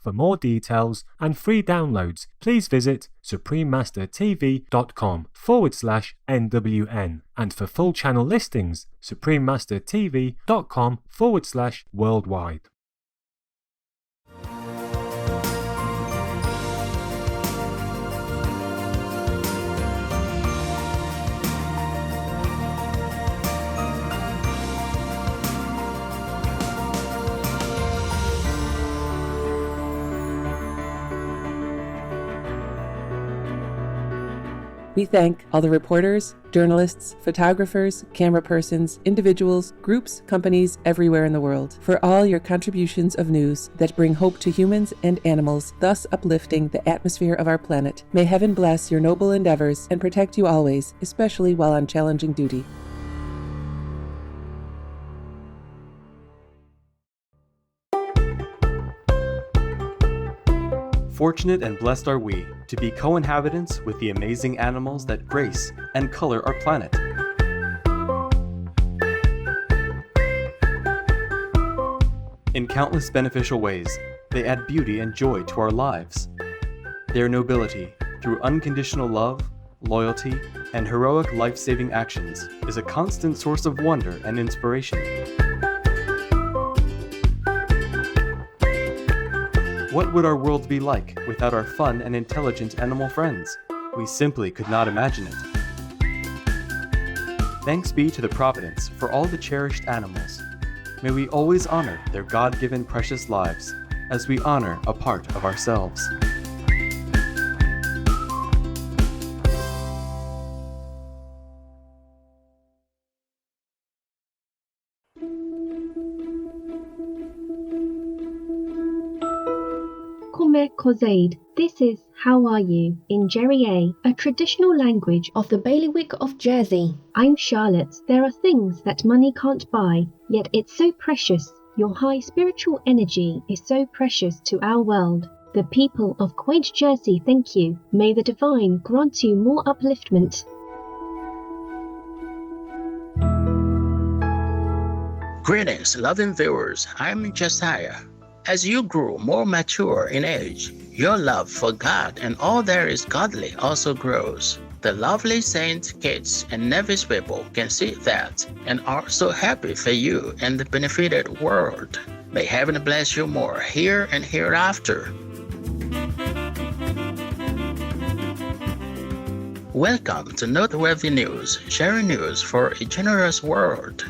For more details and free downloads, please visit suprememastertv.com/NWN. And for full channel listings, suprememastertv.com/worldwide. We thank all the reporters, journalists, photographers, camera persons, individuals, groups, companies everywhere in the world for all your contributions of news that bring hope to humans and animals, thus uplifting the atmosphere of our planet. May heaven bless your noble endeavors and protect you always, especially while on challenging duty. Fortunate and blessed are we to be co-inhabitants with the amazing animals that grace and color our planet. In countless beneficial ways, they add beauty and joy to our lives. Their nobility, through unconditional love, loyalty, and heroic life-saving actions, is a constant source of wonder and inspiration. What would our world be like without our fun and intelligent animal friends? We simply could not imagine it. Thanks be to the Providence for all the cherished animals. May we always honor their God-given precious lives as we honor a part of ourselves. Kozaid. This is How Are You in Jerry a traditional language of the bailiwick of Jersey. I'm Charlotte. There are things that money can't buy, yet it's so precious. Your high spiritual energy is so precious to our world. The people of quaint Jersey thank you. May the divine grant you more upliftment. Greetings, loving viewers. I'm Josiah. As you grow more mature in age, your love for God and all that is godly also grows. The lovely Saint Kitts and Nevis people can see that and are so happy for you and the benefited world. May heaven bless you more here and hereafter. Welcome to Noteworthy News, sharing news for a generous world.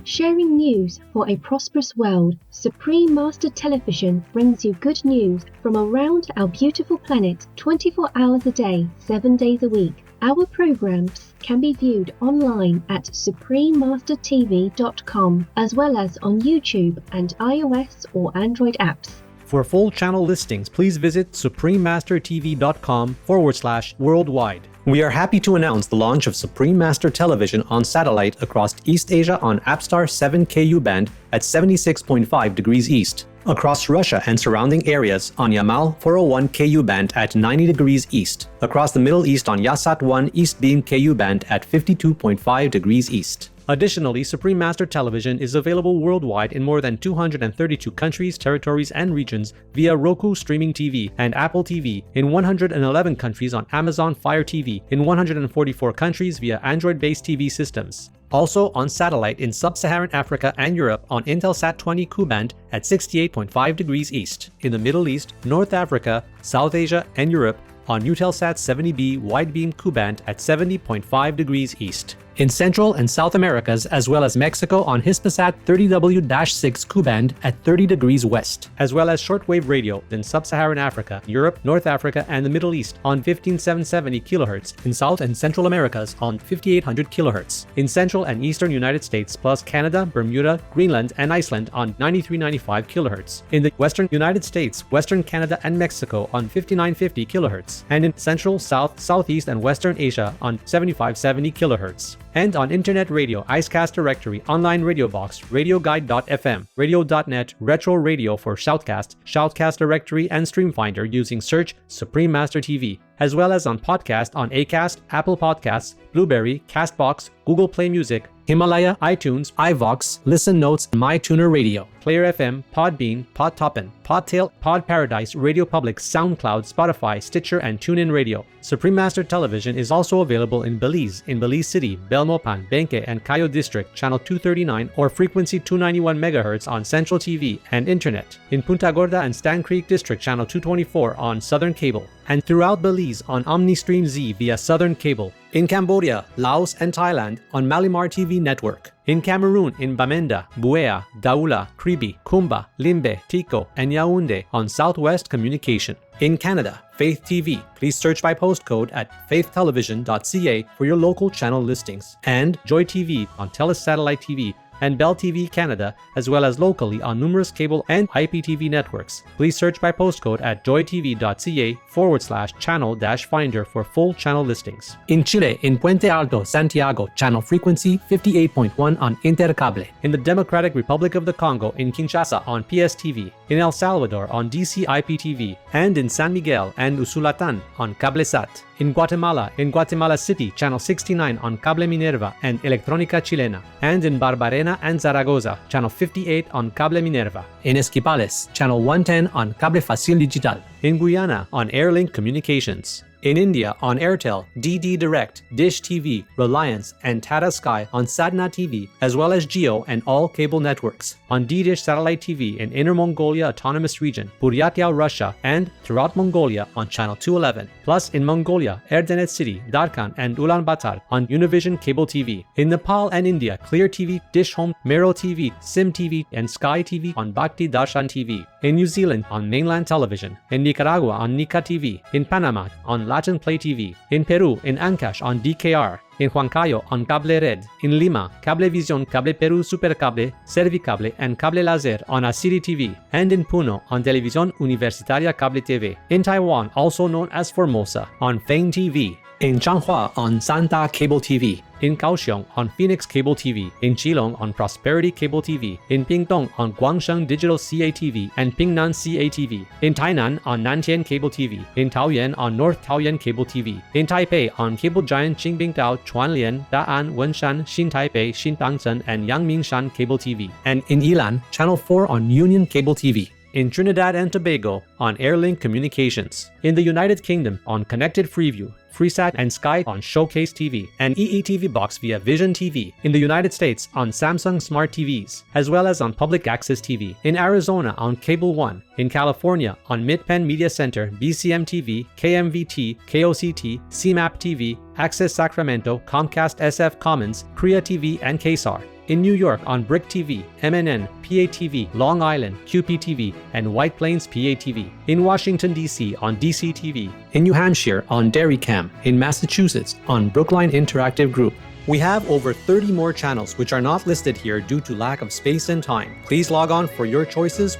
Sharing news for a prosperous world, Supreme Master Television brings you good news from around our beautiful planet 24 hours a day, 7 days a week. Our programs can be viewed online at suprememastertv.com as well as on YouTube and iOS or Android apps. For full channel listings, please visit suprememastertv.com/worldwide. We are happy to announce the launch of Supreme Master Television on satellite across East Asia on Apstar 7 Ku band at 76.5 degrees east, across Russia and surrounding areas on Yamal 401 Ku band at 90 degrees east, across the Middle East on Yasat 1 East Beam Ku band at 52.5 degrees east. Additionally, Supreme Master Television is available worldwide in more than 232 countries, territories, and regions via Roku Streaming TV and Apple TV, in 111 countries on Amazon Fire TV, in 144 countries via Android-based TV systems. Also on satellite in Sub-Saharan Africa and Europe on Intelsat 20 Ku band at 68.5 degrees east, in the Middle East, North Africa, South Asia, and Europe on Eutelsat 70B Widebeam Ku band at 70.5 degrees east. In Central and South Americas, as well as Mexico on Hispasat 30W-6 Ku band at 30 degrees west, as well as shortwave radio in Sub-Saharan Africa, Europe, North Africa, and the Middle East on 15770 kHz, in South and Central Americas on 5800 kHz, in Central and Eastern United States plus Canada, Bermuda, Greenland, and Iceland on 9395 kHz, in the Western United States, Western Canada, and Mexico on 5950 kHz, and in Central, South, Southeast, and Western Asia on 7570 kHz. And on Internet Radio, Icecast Directory, Online Radio Box, RadioGuide.fm, Radio.net, Retro Radio for Shoutcast, Shoutcast Directory, and Streamfinder using search Supreme Master TV, as well as on podcast on Acast, Apple Podcasts, Blueberry, Castbox, Google Play Music, Himalaya, iTunes, iVox, Listen Notes, and MyTuner Radio, Player FM, Podbean, Podtoppin, Podtail, Pod Paradise, Radio Public, SoundCloud, Spotify, Stitcher, and TuneIn Radio. Supreme Master Television is also available in Belize City, Belmopan, Benque, and Cayo District, channel 239 or frequency 291 MHz on Central TV and Internet. In Punta Gorda and Stan Creek District, channel 224 on Southern Cable. And throughout Belize on OmniStream Z via Southern Cable. In Cambodia, Laos, and Thailand on Malimar TV Network. In Cameroon, in Bamenda, Buea, Daula, Kribi, Kumba, Limbe, Tico, and Yaoundé on Southwest Communication. In Canada, Faith TV. Please search by postcode at faithtelevision.ca for your local channel listings. And Joy TV on TELUS Satellite TV and Bell TV Canada, as well as locally on numerous cable and IPTV networks. Please search by postcode at joytv.ca/channel-finder for full channel listings. In Chile, in Puente Alto, Santiago, channel frequency 58.1 on Intercable. In the Democratic Republic of the Congo, in Kinshasa on PSTV. In El Salvador on DC IPTV. And in San Miguel and Usulatan on CableSat. In Guatemala City, channel 69 on Cable Minerva and Electrónica Chilena. And in Barbarena and Zaragoza, channel 58 on Cable Minerva. In Esquipales, channel 110 on Cable Facil Digital. In Guyana on Airlink Communications. In India on Airtel, DD Direct, Dish TV, Reliance, and Tata Sky on Sadna TV, as well as Geo and all cable networks. On D-Dish Satellite TV in Inner Mongolia Autonomous Region, Buryatia, Russia, and throughout Mongolia on channel 211. Plus in Mongolia, Erdenet City, Darkhan, and Ulaanbaatar on Univision Cable TV. In Nepal and India, Clear TV, Dish Home, Mero TV, Sim TV, and Sky TV on Bhakti Darshan TV. In New Zealand on Mainland Television. In Nicaragua on Nika TV. In Panama on Latin Play TV. In Peru, in Ancash on DKR. In Huancayo on Cable Red. In Lima, Cablevisión, Cable Perú Supercable, Servicable, and Cable Laser on Asiri TV. And in Puno on Televisión Universitaria Cable TV. In Taiwan, also known as Formosa, on Fane TV. In Changhua on Santa Cable TV. In Kaohsiung on Phoenix Cable TV. In Keelung on Prosperity Cable TV. In Pingtung on Guangsheng Digital CATV and Pingnan CATV. In Tainan on Nantian Cable TV. In Taoyuan on North Taoyuan Cable TV. In Taipei on Cable Giant Qingbingdao, Chuanlian, Da'an, Wenshan, Xin Taipei, Xin Tangzhen, and Yangmingshan Cable TV. And in Ilan, Channel 4 on Union Cable TV. In Trinidad and Tobago on Airlink Communications. In the United Kingdom on Connected Freeview, Freesat and Sky on Showcase TV, and EETV Box via Vision TV. In the United States on Samsung Smart TVs, as well as on Public Access TV. In Arizona on Cable One. In California on Mid-Penn Media Center, BCM TV, KMVT, KOCT, CMAP TV, Access Sacramento, Comcast SF Commons, Korea TV, and KSAR. In New York on Brick TV, MNN, PATV, Long Island, QPTV, and White Plains PATV. In Washington, D.C. on DC TV. In New Hampshire on Dairycam. In Massachusetts on Brookline Interactive Group. We have over 30 more channels which are not listed here due to lack of space and time. Please log on for your choices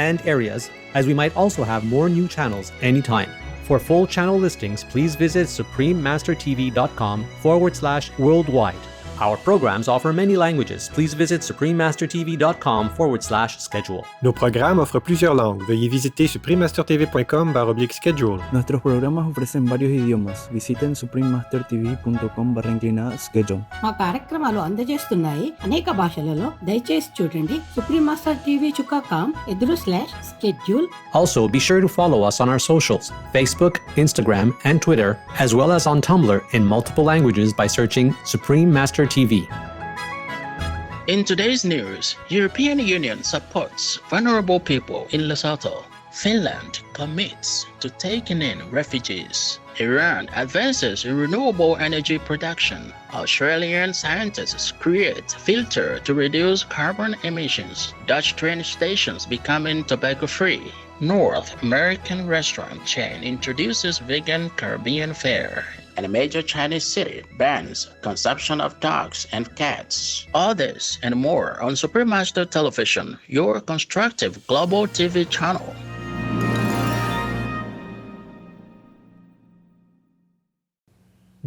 and areas, as we might also have more new channels anytime. For full channel listings, please visit suprememastertv.com/worldwide. Our programs offer many languages. Please visit suprememastertv.com/schedule. Nos programas offrent plusieurs langues. Veuillez visiter suprememastertv.com/schedule. Nuestros programas ofrecen varios idiomas. Visiten suprememastertv.com/schedule. మా కార్యక్రమాలు అందజేస్తున్నాయి అనేక భాషలలో. దయచేసి చూడండి suprememastertv.com/schedule. Also, be sure to follow us on our socials, Facebook, Instagram, and Twitter, as well as on Tumblr in multiple languages by searching Supreme Master TV. In today's news, European Union supports vulnerable people in Lesotho. Finland commits to taking in refugees. Iran advances in renewable energy production. Australian scientists create filter to reduce carbon emissions. Dutch train stations becoming tobacco-free. North American restaurant chain introduces vegan Caribbean fare. And a major Chinese city bans consumption of dogs and cats. All this and more on Supremaster Television, your constructive global TV channel.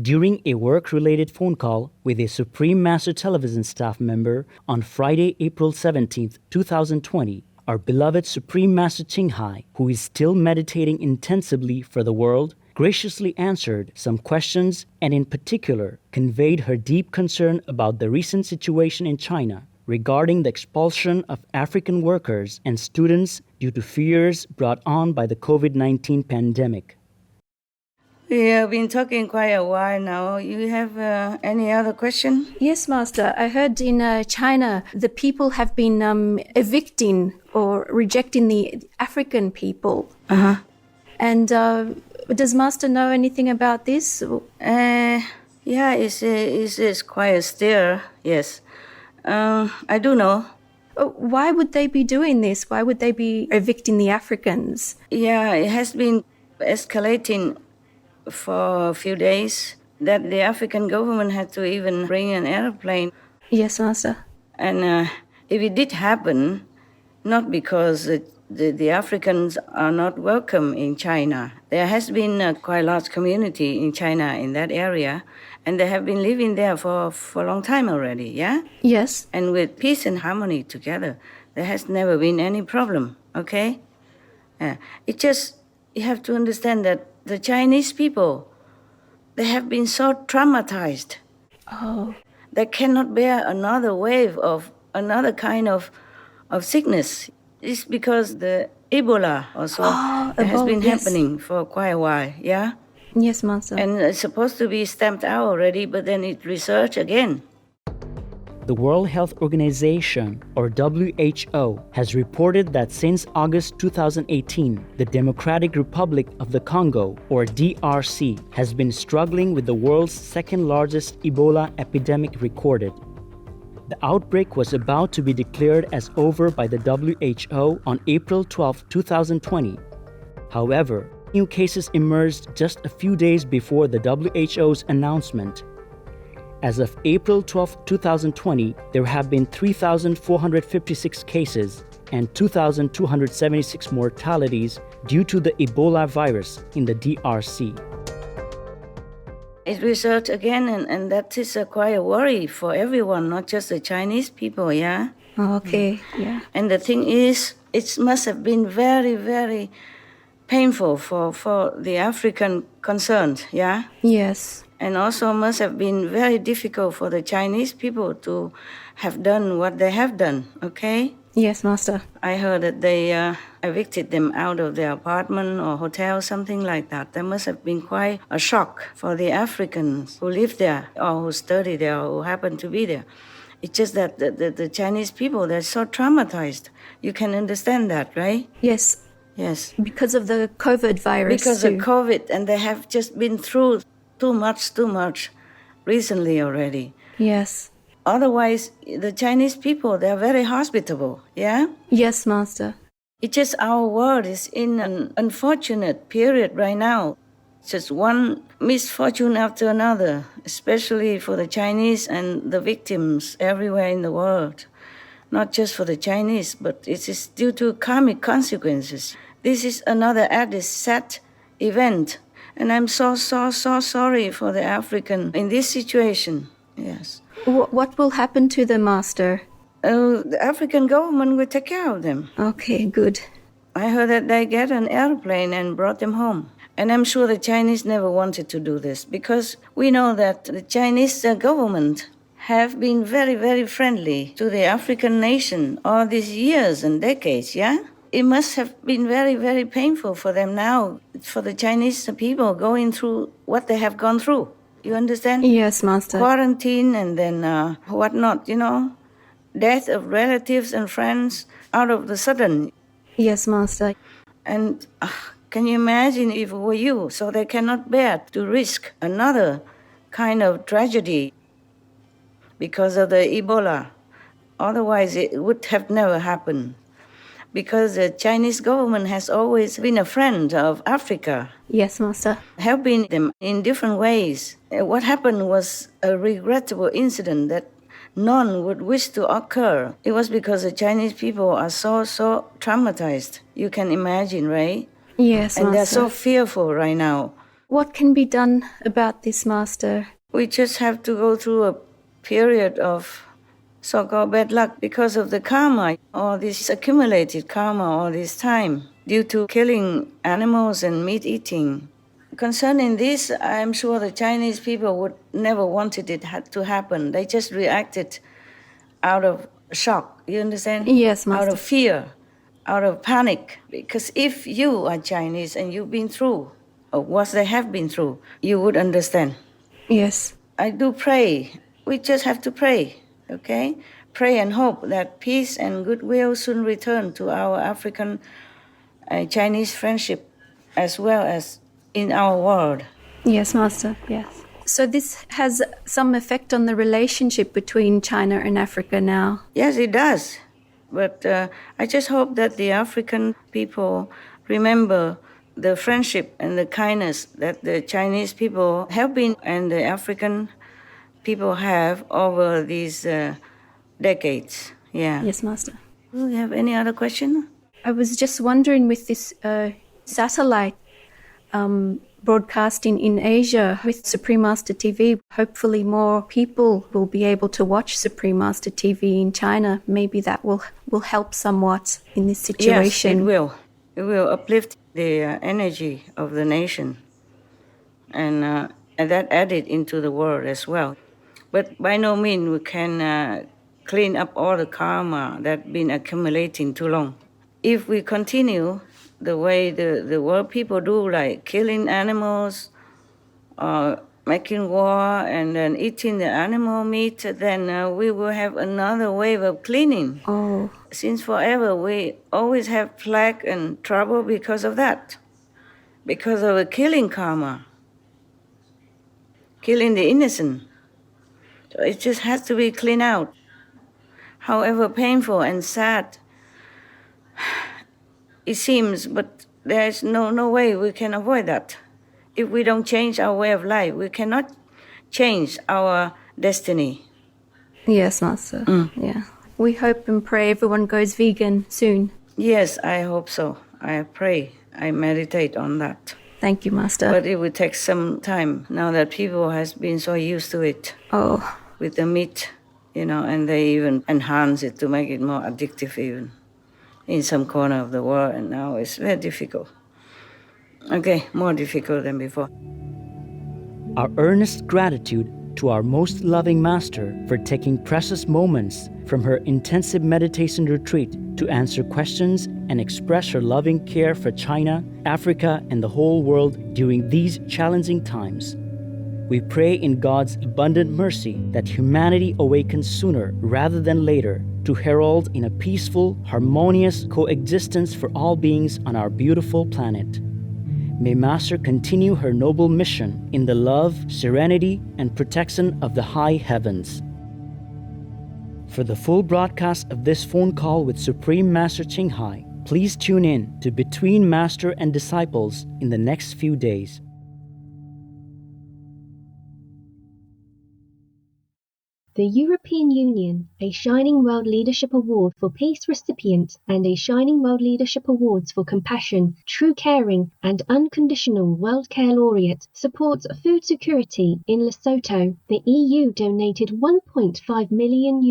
During a work-related phone call with a Supreme Master Television staff member on Friday, April 17th, 2020, our beloved Supreme Master Qinghai, who is still meditating intensively for the world, graciously answered some questions and in particular conveyed her deep concern about the recent situation in China, regarding the expulsion of African workers and students due to fears brought on by the COVID-19 pandemic. We have been talking quite a while now. You have any other question? Yes, Master. I heard in China the people have been evicting or rejecting the African people. Uh-huh. And does Master know anything about this? Yeah, it's quite still, yes. I do know. Why would they be doing this? Why would they be evicting the Africans? Yeah, it has been escalating for a few days that the African government had to even bring an airplane. Yes, Master. And if it did happen, not because the Africans are not welcome in China. There has been a quite large community in China in that area, and they have been living there for a long time already, yeah? Yes. And with peace and harmony together, there has never been any problem, okay? It just, you have to understand that the Chinese people, they have been so traumatized. Oh. They cannot bear another wave of another kind of sickness. It's because the Ebola also has been happening for quite a while, yeah? Yes, Master. And it's supposed to be stamped out already, but then it resurged again. The World Health Organization, or WHO, has reported that since August 2018, the Democratic Republic of the Congo, or DRC, has been struggling with the world's second largest Ebola epidemic recorded. The outbreak was about to be declared as over by the WHO on April 12, 2020. However, new cases emerged just a few days before the WHO's announcement. As of April 12, 2020, there have been 3,456 cases and 2,276 mortalities due to the Ebola virus in the DRC. It resurged again, and that is quite a worry for everyone, not just the Chinese people, yeah? Okay, yeah. And the thing is, it must have been very, very painful for the African concerned, yeah? Yes. And also must have been very difficult for the Chinese people to have done what they have done, okay? Yes, Master. I heard that they evicted them out of their apartment or hotel, something like that. That must have been quite a shock for the Africans who live there or who study there or who happen to be there. It's just that the Chinese people, they're so traumatized. You can understand that, right? Yes. Yes. Because of the COVID virus. Because too. of COVID, and they have just been through too much recently already. Yes. Otherwise, the Chinese people, they're very hospitable, yeah? Yes, Master. It's just our world is in an unfortunate period right now. Just one misfortune after another, especially for the Chinese and the victims everywhere in the world. Not just for the Chinese, but it is due to karmic consequences. This is another added sad event. And I'm so sorry for the African in this situation, yes. What will happen to them, Master? The African government will take care of them. Okay, good. I heard that they get an airplane and brought them home. And I'm sure the Chinese never wanted to do this because we know that the Chinese government have been very, very friendly to the African nation all these years and decades, yeah? It must have been very, very painful for them now, for the Chinese people going through what they have gone through. You understand? Yes, Master. Quarantine and then whatnot, you know, death of relatives and friends out of the sudden. Yes, Master. And can you imagine if it were you? So they cannot bear to risk another kind of tragedy because of the Ebola. Otherwise, it would have never happened. Because the Chinese government has always been a friend of Africa. Yes, Master. Helping them in different ways. What happened was a regrettable incident that none would wish to occur. It was because the Chinese people are so traumatized. You can imagine, right? Yes, and Master. They're so fearful right now. What can be done about this, Master? We just have to go through a period of so-called bad luck because of the karma, or this accumulated karma all this time due to killing animals and meat eating. Concerning this, I'm sure the Chinese people would never wanted it to happen. They just reacted out of shock, you understand? Yes, Master. Out of fear, out of panic. Because if you are Chinese and you've been through, or what they have been through, you would understand. Yes. I do pray. We just have to pray, okay? Pray and hope that peace and goodwill soon return to our African Chinese friendship as well as in our world. Yes, Master, yes. So this has some effect on the relationship between China and Africa now? Yes, it does. But I just hope that the African people remember the friendship and the kindness that the Chinese people have been and the African people have over these decades. Yeah. Yes, Master. Do you have any other question? I was just wondering with this satellite broadcasting in Asia with Supreme Master TV, hopefully more people will be able to watch Supreme Master TV in China. Maybe that will help somewhat in this situation. Yes, it will. It will uplift the energy of the nation and that added into the world as well. But by no means we can clean up all the karma that's been accumulating too long. If we continue the way the world people do, like killing animals, making war, and then eating the animal meat, then we will have another wave of cleaning. Oh. Since forever, we always have plague and trouble because of that, because of a killing karma, killing the innocent. So it just has to be cleaned out. However painful and sad it seems, but there's no way we can avoid that. If we don't change our way of life, we cannot change our destiny. Yes, Master. Yeah. We hope and pray everyone goes vegan soon. Yes, I hope so. I pray. I meditate on that. Thank you, Master. But it will take some time now that people has been so used to it. Oh. With the meat, and they even enhance it to make it more addictive even in some corner of the world, and now it's very difficult. Okay, more difficult than before. Our earnest gratitude to our most loving Master for taking precious moments from her intensive meditation retreat to answer questions and express her loving care for China, Africa, and the whole world during these challenging times. We pray in God's abundant mercy that humanity awakens sooner rather than later to herald in a peaceful, harmonious coexistence for all beings on our beautiful planet. May Master continue her noble mission in the love, serenity, and protection of the high heavens. For the full broadcast of this phone call with Supreme Master Ching Hai, please tune in to Between Master and Disciples in the next few days. The European Union, a Shining World Leadership Award for Peace recipient and a Shining World Leadership Awards for Compassion, True Caring and Unconditional World Care Laureate, supports food security in Lesotho. The EU donated €1.5 million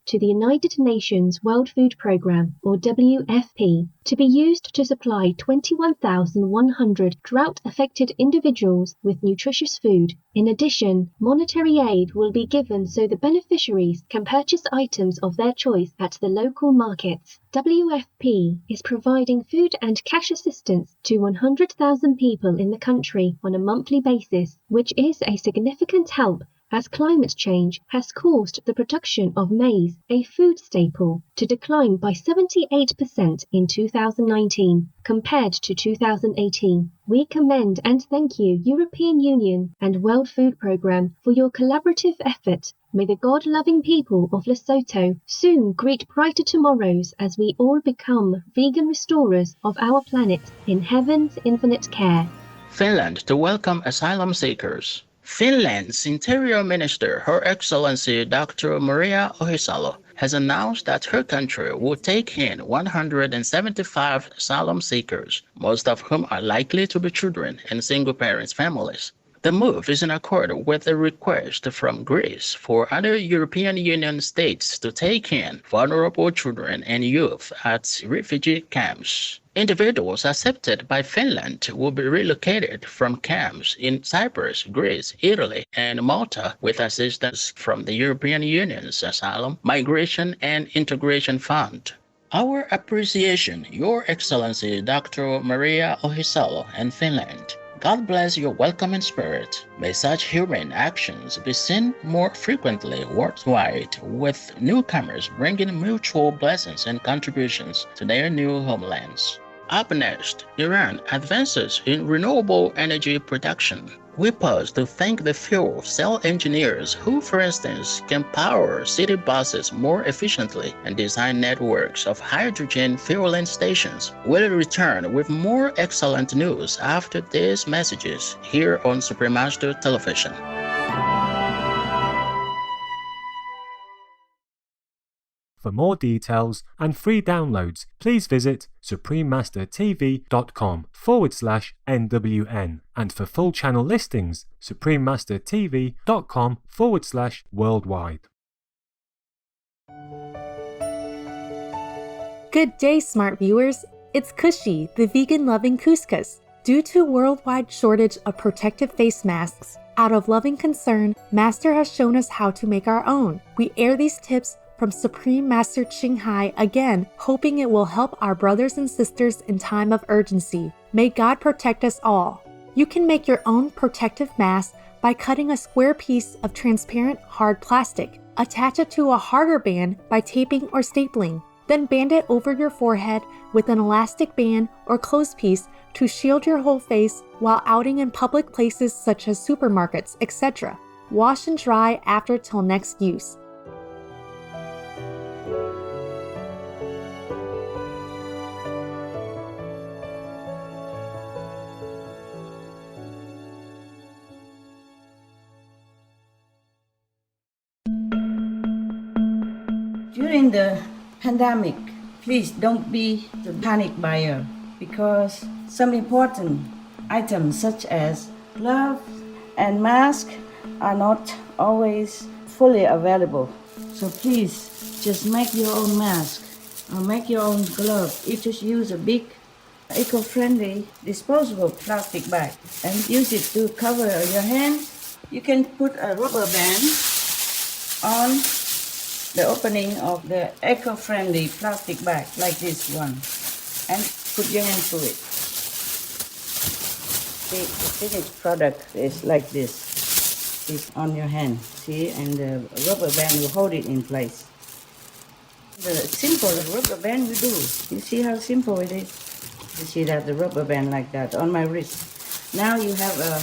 to the United Nations World Food Programme, or WFP, to be used to supply 21,100 drought-affected individuals with nutritious food. In addition, monetary aid will be given so the beneficiaries can purchase items of their choice at the local markets. WFP is providing food and cash assistance to 100,000 people in the country on a monthly basis, which is a significant help as climate change has caused the production of maize, a food staple, to decline by 78% in 2019 compared to 2018. We commend and thank you, European Union and World Food Programme, for your collaborative effort. May the God-loving people of Lesotho soon greet brighter tomorrows as we all become vegan restorers of our planet in heaven's infinite care. Finland to welcome asylum seekers. Finland's Interior Minister, Her Excellency Dr. Maria Ohisalo, has announced that her country will take in 175 asylum seekers, most of whom are likely to be children and single parents' families. The move is in accord with a request from Greece for other European Union states to take in vulnerable children and youth at refugee camps. Individuals accepted by Finland will be relocated from camps in Cyprus, Greece, Italy, and Malta with assistance from the European Union's Asylum, Migration, and Integration Fund. Our appreciation, Your Excellency Dr. Maria Ohisalo and Finland. God bless your welcoming spirit. May such humane actions be seen more frequently worldwide, with newcomers bringing mutual blessings and contributions to their new homelands. Up next, Iran advances in renewable energy production. We pause to thank the fuel cell engineers who, for instance, can power city buses more efficiently and design networks of hydrogen fueling stations. We'll return with more excellent news after these messages here on Supreme Master Television. For more details and free downloads, please visit suprememastertv.com/NWN. And for full channel listings, suprememastertv.com/worldwide. Good day, smart viewers. It's Cushy, the vegan-loving couscous. Due to worldwide shortage of protective face masks, out of loving concern, Master has shown us how to make our own. We air these tips from Supreme Master Ching Hai again, hoping it will help our brothers and sisters in time of urgency. May God protect us all. You can make your own protective mask by cutting a square piece of transparent hard plastic. Attach it to a harder band by taping or stapling. Then band it over your forehead with an elastic band or clothesppiece to shield your whole face while outing in public places such as supermarkets, etc. Wash and dry after till next use. During the pandemic, please don't be the panic buyer, because some important items such as gloves and masks are not always fully available. So please just make your own mask or make your own glove. You just use a big eco-friendly disposable plastic bag and use it to cover your hands. You can put a rubber band on the opening of the eco-friendly plastic bag like this one and put your hand through it. The finished product is like this. It's on your hand, see, and the rubber band will hold it in place. The simple rubber band we do. You see how simple it is? You see that, the rubber band like that on my wrist. Now you have a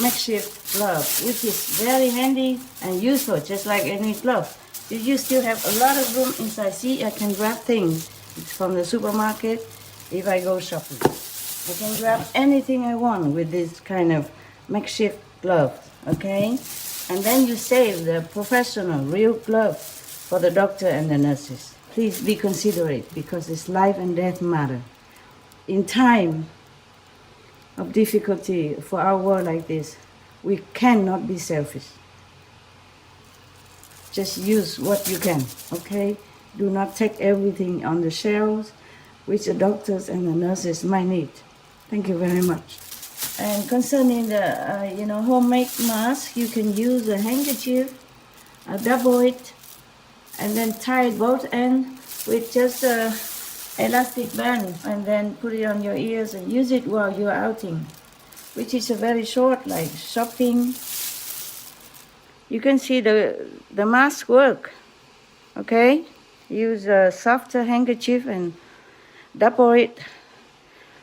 makeshift glove, which is very handy and useful, just like any glove. You still have a lot of room inside. See, I can grab things from the supermarket if I go shopping. I can grab anything I want with this kind of makeshift glove, okay? And then you save the professional, real glove for the doctor and the nurses. Please be considerate, because it's life and death matter. In time of difficulty for our world like this, we cannot be selfish. Just use what you can, okay? Do not take everything on the shelves, which the doctors and the nurses might need. Thank you very much. And concerning the, homemade mask, you can use a handkerchief, double it, and then tie it both ends with just a elastic band, and then put it on your ears and use it while you're outing, which is a very short, like shopping. You can see the mask work, okay? Use a softer handkerchief and double it,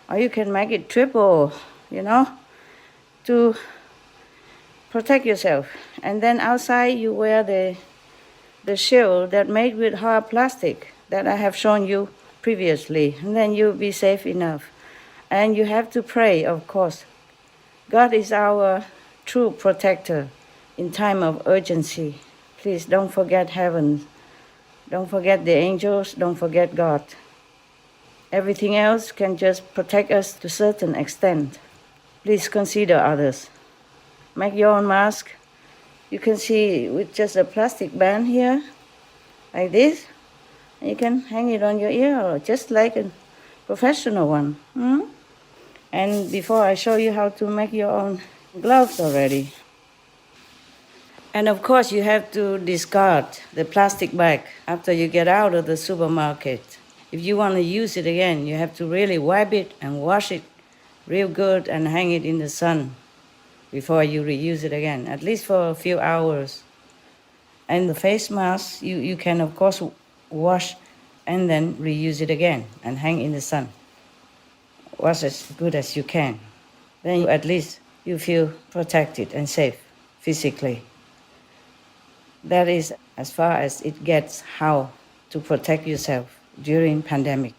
or you can make it triple, to protect yourself. And then outside you wear the shield that made with hard plastic that I have shown you previously, and then you'll be safe enough. And you have to pray, of course. God is our true protector in time of urgency. Please don't forget heaven. Don't forget the angels. Don't forget God. Everything else can just protect us to a certain extent. Please consider others. make your own mask. You can see with just a plastic band here, like this. You can hang it on your ear, or just like a professional one. And before I show you how to make your own gloves already. And of course, you have to discard the plastic bag after you get out of the supermarket. If you want to use it again, you have to really wipe it and wash it real good and hang it in the sun before you reuse it again, at least for a few hours. And the face mask, you can, of course, wash and then reuse it again and hang in the sun. Wash as good as you can. Then at least you feel protected and safe physically. That is as far as it gets how to protect yourself during pandemic.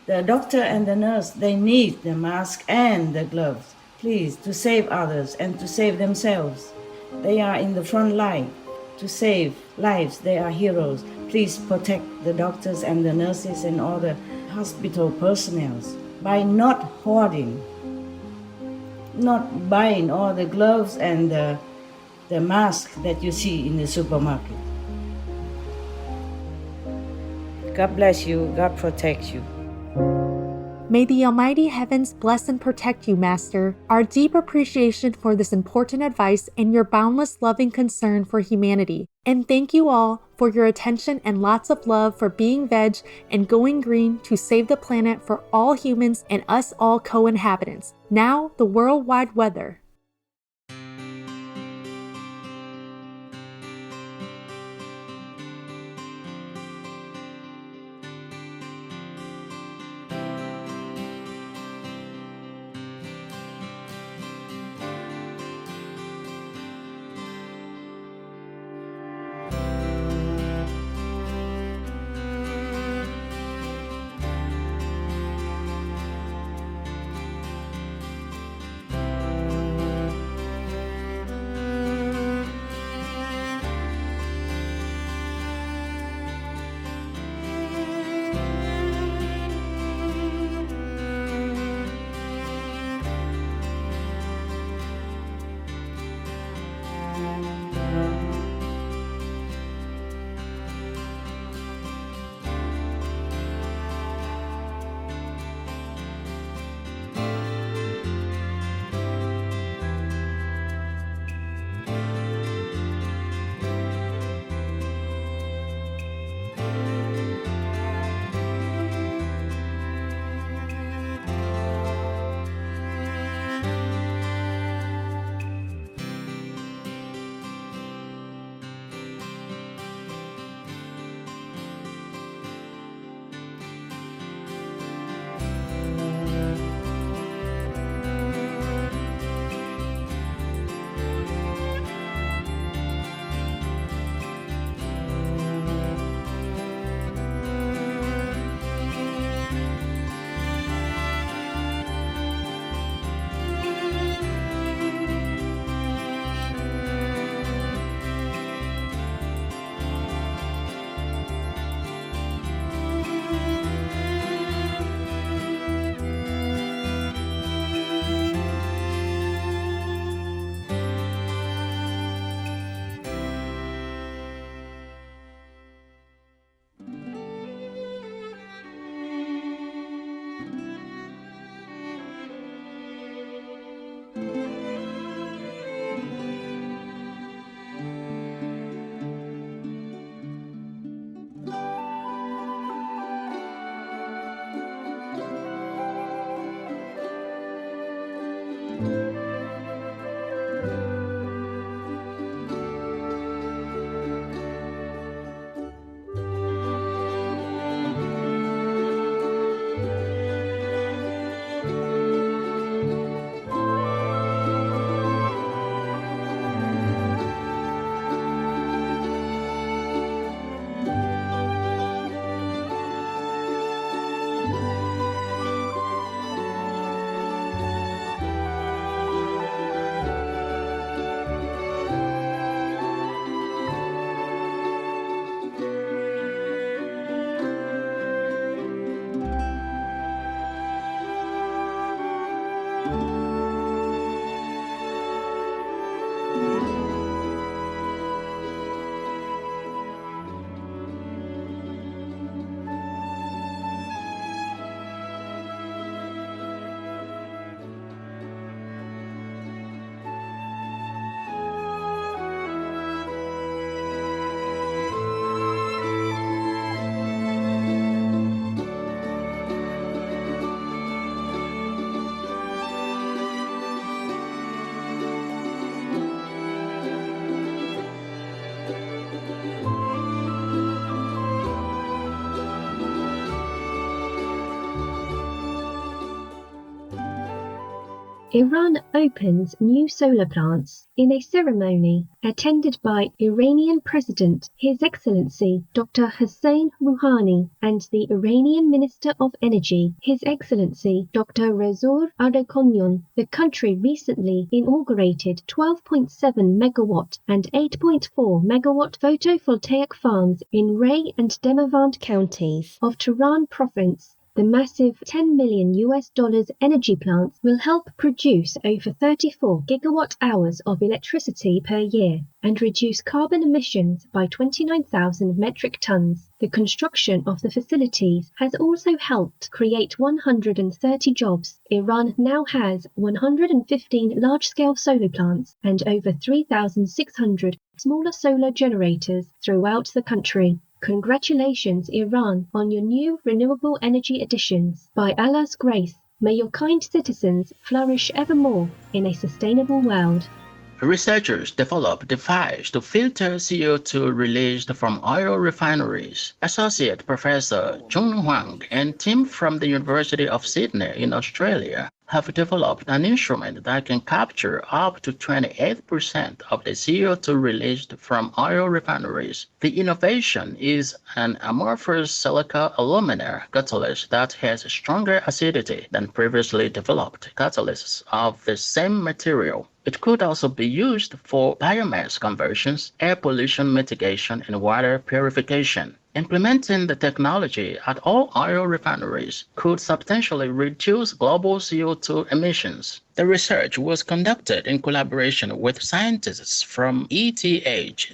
The doctor and the nurse, they need the mask and the gloves, please, to save others and to save themselves. They are in the front line to save lives. They are heroes. Please protect the doctors and the nurses and all the hospital personnel by not hoarding, not buying all the gloves and the mask that you see in the supermarket. God bless you. God protect you. May the Almighty Heavens bless and protect you, Master. Our deep appreciation for this important advice and your boundless loving concern for humanity. And thank you all for your attention and lots of love for being veg and going green to save the planet for all humans and us all co-inhabitants. Now, the worldwide weather. Iran opens new solar plants in a ceremony attended by Iranian President His Excellency Dr. Hossein Rouhani and the Iranian Minister of Energy His Excellency Dr. Rezour Ardakonyan. The country recently inaugurated 12.7 megawatt and 8.4 megawatt photovoltaic farms in Ray and Demavand counties of Tehran province. The massive $10 million energy plants will help produce over 34 gigawatt hours of electricity per year and reduce carbon emissions by 29,000 metric tons. The construction of the facilities has also helped create 130 jobs. Iran now has 115 large-scale solar plants and over 3,600 smaller solar generators throughout the country. Congratulations, Iran, on your new renewable energy additions. By Allah's grace, may your kind citizens flourish evermore in a sustainable world. Researchers developed device to filter CO2 released from oil refineries. Associate Professor Jun Huang and team from the University of Sydney in Australia have developed an instrument that can capture up to 28% of the CO2 released from oil refineries. The innovation is an amorphous silica alumina catalyst that has stronger acidity than previously developed catalysts of the same material. It could also be used for biomass conversions, air pollution mitigation, and water purification. Implementing the technology at all oil refineries could substantially reduce global CO2 emissions. The research was conducted in collaboration with scientists from ETH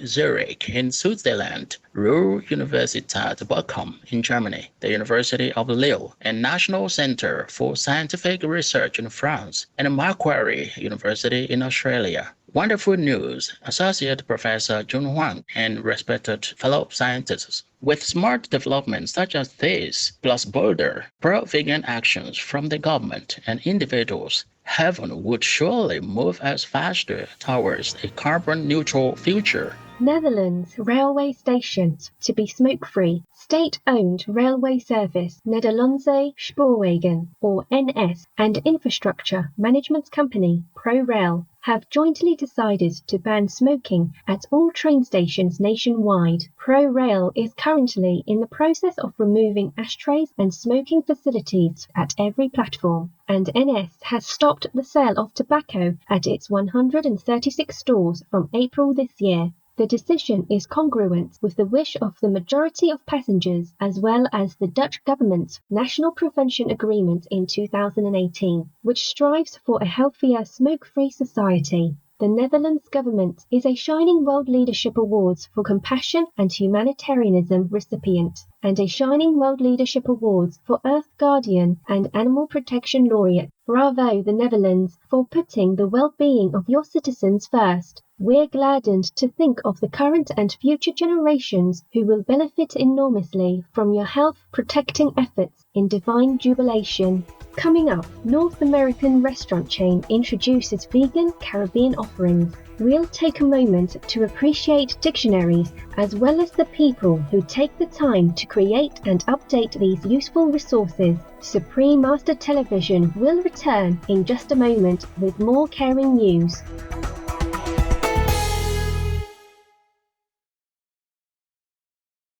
Zurich in Switzerland, Ruhr-Universität Bochum in Germany, the University of Lille, and National Centre for Scientific Research in France, and Macquarie University in Australia. Wonderful news, Associate Professor Jun Huang and respected fellow scientists. With smart developments such as this, plus bolder pro-vegan actions from the government and individuals, heaven would surely move us faster towards a carbon-neutral future. Netherlands railway stations to be smoke-free. State-owned railway service Nederlandse Spoorwegen, or NS, and infrastructure management company ProRail have jointly decided to ban smoking at all train stations nationwide. ProRail is currently in the process of removing ashtrays and smoking facilities at every platform, and NS has stopped the sale of tobacco at its 136 stores from April this year. The decision is congruent with the wish of the majority of passengers as well as the Dutch government's National Prevention Agreement in 2018, which strives for a healthier smoke-free society. The Netherlands government is a Shining World Leadership Awards for Compassion and Humanitarianism recipient, and a Shining World Leadership Awards for Earth Guardian and Animal Protection Laureate. Bravo, the Netherlands, for putting the well-being of your citizens first. We're gladdened to think of the current and future generations who will benefit enormously from your health-protecting efforts in divine jubilation. Coming up, North American restaurant chain introduces vegan Caribbean offerings. We'll take a moment to appreciate dictionaries as well as the people who take the time to create and update these useful resources. Supreme Master Television will return in just a moment with more caring news.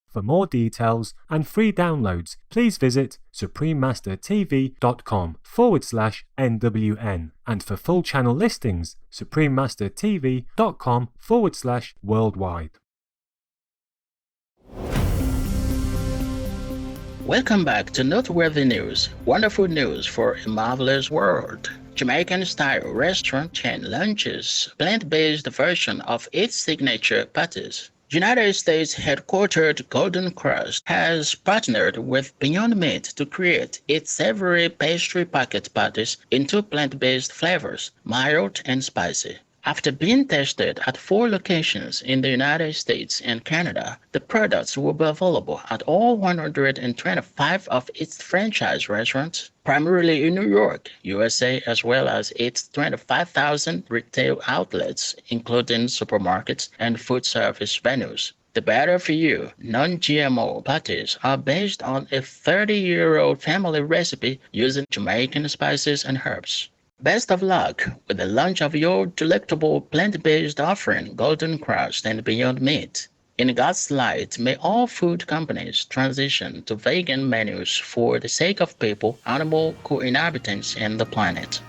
For more details and free downloads, please visit suprememastertv.com/NWN. And for full channel listings, suprememastertv.com/worldwide. Welcome back to Noteworthy News, wonderful news for a marvelous world. Jamaican-style restaurant chain launches plant-based version of its signature patties. United States headquartered Golden Crust has partnered with Beyond Meat to create its savory pastry pocket patties into plant-based flavors, mild and spicy. After being tested at 4 locations in the United States and Canada, the products will be available at all 125 of its franchise restaurants, primarily in New York, USA, as well as its 25,000 retail outlets, including supermarkets and food service venues. The Better For You non-GMO patties are based on a 30-year-old family recipe using Jamaican spices and herbs. Best of luck with the launch of your delectable plant-based offering, Golden Crust and Beyond Meat. In God's light, may all food companies transition to vegan menus for the sake of people, animal co-inhabitants, and the planet.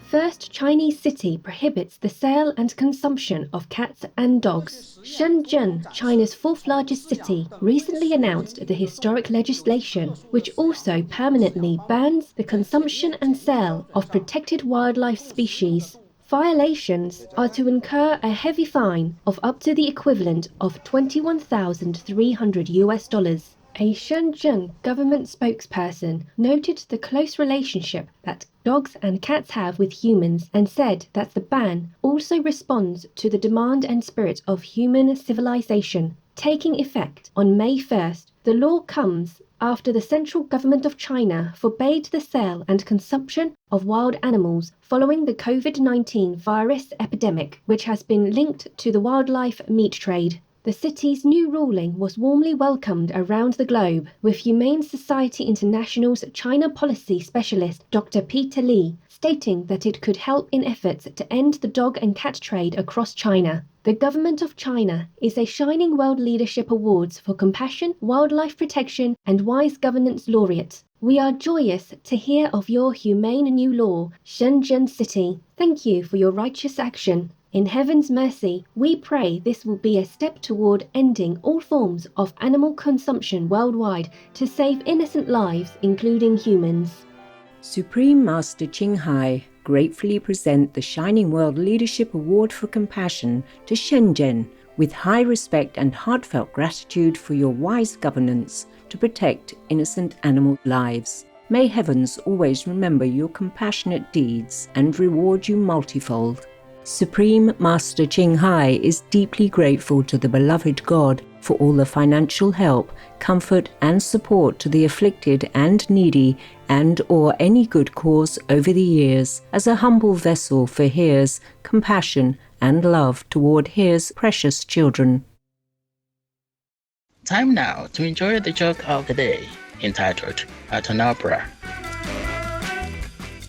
First Chinese city prohibits the sale and consumption of cats and dogs. Shenzhen, China's fourth largest city, recently announced the historic legislation which also permanently bans the consumption and sale of protected wildlife species. Violations are to incur a heavy fine of up to the equivalent of $21,300. A Shenzhen government spokesperson noted the close relationship that dogs and cats have with humans and said that the ban also responds to the demand and spirit of human civilization. Taking effect on May 1st, the law comes after the central government of China forbade the sale and consumption of wild animals following the COVID-19 virus epidemic, which has been linked to the wildlife meat trade. The city's new ruling was warmly welcomed around the globe, with Humane Society International's China policy specialist Dr. Peter Li stating that it could help in efforts to end the dog and cat trade across China. The government of China is a Shining World Leadership Awards for Compassion, Wildlife Protection and Wise Governance laureate. We are joyous to hear of your humane new law, Shenzhen City. Thank you for your righteous action. In heaven's mercy, we pray this will be a step toward ending all forms of animal consumption worldwide to save innocent lives, including humans. Supreme Master Ching Hai gratefully present the Shining World Leadership Award for Compassion to Shenzhen with high respect and heartfelt gratitude for your wise governance to protect innocent animal lives. May heavens always remember your compassionate deeds and reward you multifold. Supreme Master Ching Hai is deeply grateful to the beloved God for all the financial help, comfort and support to the afflicted and needy and or any good cause over the years, as a humble vessel for His compassion and love toward His precious children. Time now to enjoy the joke of the day, entitled At an Opera.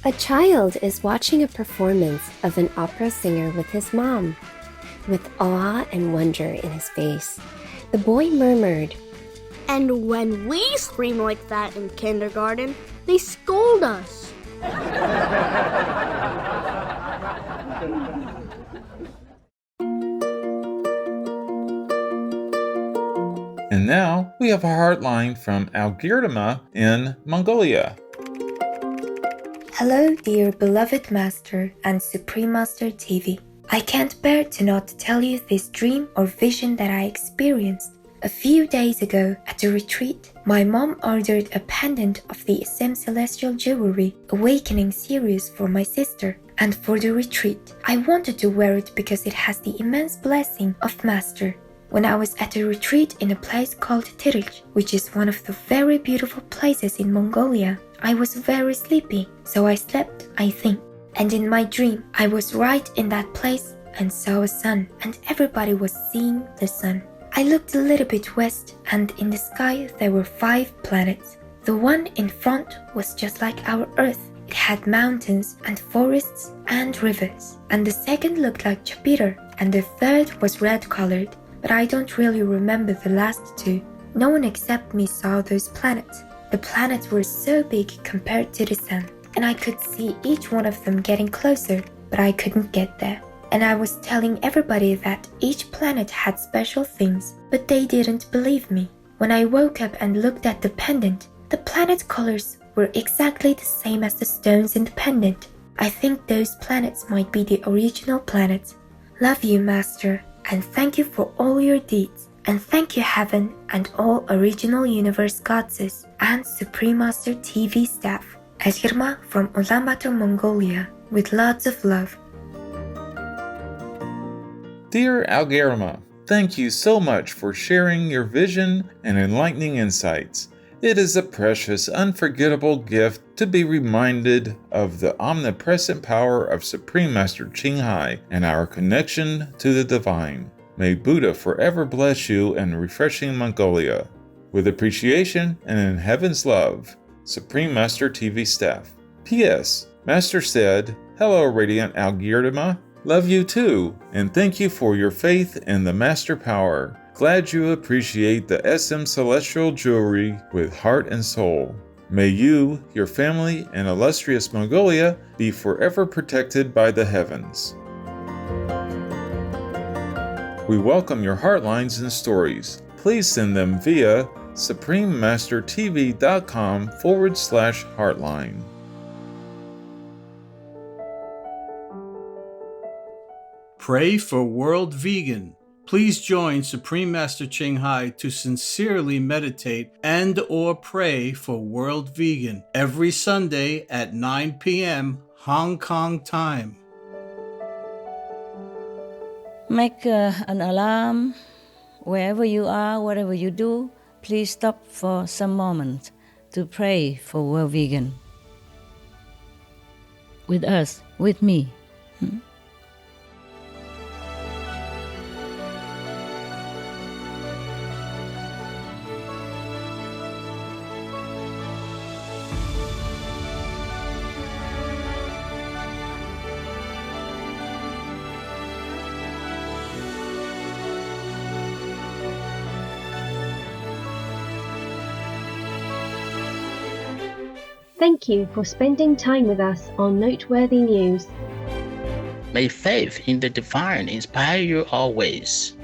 A child is watching a performance of an opera singer with his mom. With awe and wonder in his face, the boy murmured, "And when we scream like that in kindergarten, they scold us." And now we have a heartline from Algirma in Mongolia. Hello, dear beloved Master and Supreme Master TV. I can't bear to not tell you this dream or vision that I experienced. A few days ago, at a retreat, my mom ordered a pendant of the SM Celestial Jewelry Awakening series for my sister. And for the retreat, I wanted to wear it because it has the immense blessing of Master. When I was at a retreat in a place called Tirich, which is one of the very beautiful places in Mongolia, I was very sleepy, so I slept, I think. And in my dream, I was right in that place and saw a sun, and everybody was seeing the sun. I looked a little bit west, and in the sky there were 5 planets. The one in front was just like our Earth. It had mountains and forests and rivers. And the second looked like Jupiter, and the third was red-colored, but I don't really remember the last 2. No one except me saw those planets. The planets were so big compared to the sun, and I could see each one of them getting closer, but I couldn't get there. And I was telling everybody that each planet had special things, but they didn't believe me. When I woke up and looked at the pendant, the planet colors were exactly the same as the stones in the pendant. I think those planets might be the original planets. Love you, Master, and thank you for all your deeds. And thank you, Heaven and all Original Universe Goddesses and Supreme Master TV staff. Algirma from Ulaanbaatar, Mongolia, with lots of love. Dear Algirma, thank you so much for sharing your vision and enlightening insights. It is a precious, unforgettable gift to be reminded of the omnipresent power of Supreme Master Ching Hai and our connection to the divine. May Buddha forever bless you and refreshing Mongolia. With appreciation and in heaven's love, Supreme Master TV staff. P.S. Master said, "Hello, Radiant Algirma. Love you too, and thank you for your faith in the Master Power. Glad you appreciate the SM Celestial Jewelry with heart and soul. May you, your family, and illustrious Mongolia be forever protected by the heavens." We welcome your heartlines and stories. Please send them via suprememastertv.com/heartline. Pray for World Vegan. Please join Supreme Master Ching Hai to sincerely meditate and or pray for World Vegan every Sunday at 9 p.m. Hong Kong time. Make an alarm. Wherever you are, whatever you do, please stop for some moment to pray for World Vegan. With us, with me. Thank you for spending time with us on Noteworthy News. May faith in the divine inspire you always.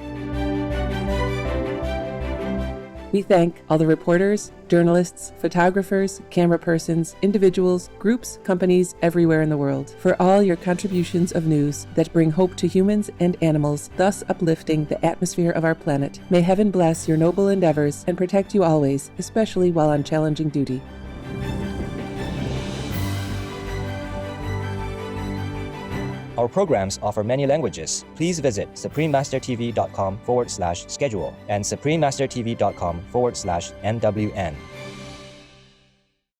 We thank all the reporters, journalists, photographers, camera persons, individuals, groups, companies everywhere in the world for all your contributions of news that bring hope to humans and animals, thus uplifting the atmosphere of our planet. May heaven bless your noble endeavors and protect you always, especially while on challenging duty. Our programs offer many languages. Please visit suprememastertv.com/schedule and suprememastertv.com/NWN.